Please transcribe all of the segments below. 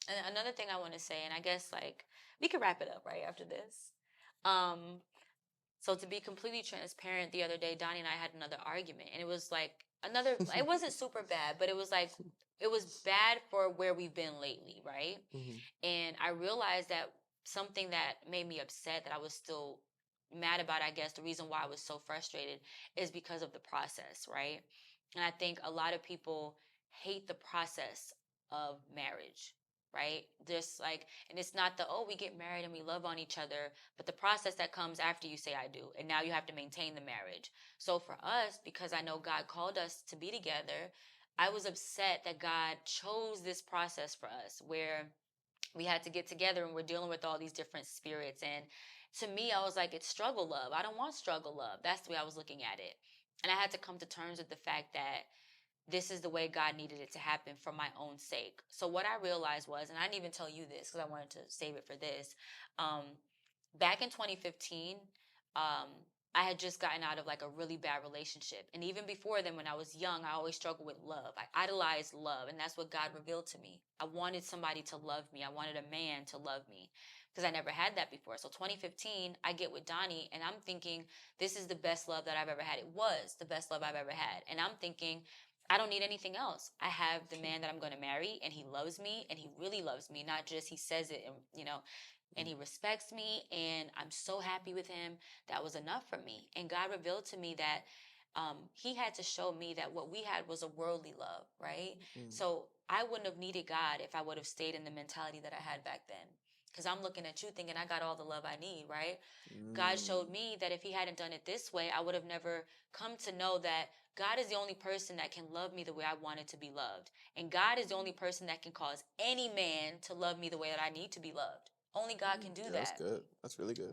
And another thing I want to say, and I guess like we could wrap it up right after this. Um, so to be completely transparent, the other day Donnie and I had another argument, and it was like another. It wasn't super bad, but it was like it was bad for where we've been lately, right? Hmm. And I realized that something that made me upset that I was still mad about, I guess the reason why I was so frustrated is because of the process, right? And I think a lot of people hate the process of marriage, right? Just like, and it's not the, oh, we get married and we love on each other, but the process that comes after you say I do. And now you have to maintain the marriage. So for us, because I know God called us to be together, I was upset that God chose this process for us where we had to get together and we're dealing with all these different spirits. And to me, I was like, it's struggle love. I don't want struggle love. That's the way I was looking at it. And I had to come to terms with the fact that this is the way God needed it to happen for my own sake. So what I realized was, and I didn't even tell you this because I wanted to save it for this. Um, Back in 2015, um, I had just gotten out of like a really bad relationship. And even before then, when I was young, I always struggled with love. I idolized love, and that's what God revealed to me. I wanted somebody to love me. I wanted a man to love me because I never had that before. So 2015, I get with Donnie, and I'm thinking, this is the best love that I've ever had. It was the best love I've ever had. And I'm thinking, I don't need anything else. I have the man that I'm going to marry, and he loves me, and he really loves me. Not just he says it, and and he respects me, and I'm so happy with him. That was enough for me. And God revealed to me that he had to show me that what we had was a worldly love, right? Mm. So I wouldn't have needed God if I would have stayed in the mentality that I had back then. Because I'm looking at you thinking I got all the love I need, right? God Mm. showed me that if he hadn't done it this way, I would have never come to know that God is the only person that can love me the way I wanted to be loved. And God is the only person that can cause any man to love me the way that I need to be loved. Only God can do Yeah, that's that. good. That's really good.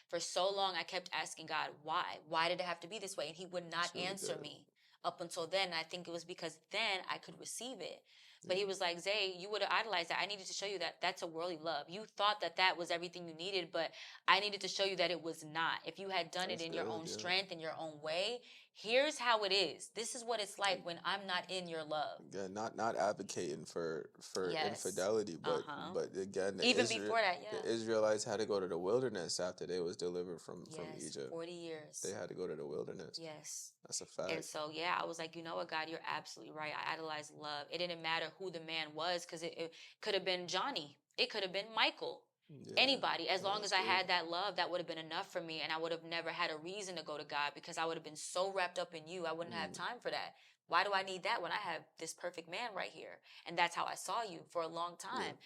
For so long, I kept asking God, why? Why did it have to be this way? And he would not That's really answer good. me up until then. I think it was because then I could receive it. But Yeah. he was like, Zay, you would have idolized that. I needed to show you that that's a worldly love. You thought that that was everything you needed, but I needed to show you that it was not. If you had done it That's in your good. own Yeah. strength, in your own way, here's how it is. This is what it's like when I'm not in your love. Again, not advocating for Yes. infidelity, Uh huh. but again, Even before that, The yeah. Israelites had to go to the wilderness after they was delivered from Yes. Egypt. 40 They years. had to go to the wilderness. Yes. That's a And fact. so, yeah, I was like, you know what, God, you're absolutely right. I idolized love. It didn't matter who the man was because it could have been Johnny. It could have been Michael. Yeah, Anybody. As yeah, long that's as I good. had that love, that would have been enough for me. And I would have never had a reason to go to God because I would have been so wrapped up in you. I wouldn't have Mm, time for that. Why do I need that when I have this perfect man right here? And that's how I saw you for a long yeah, time.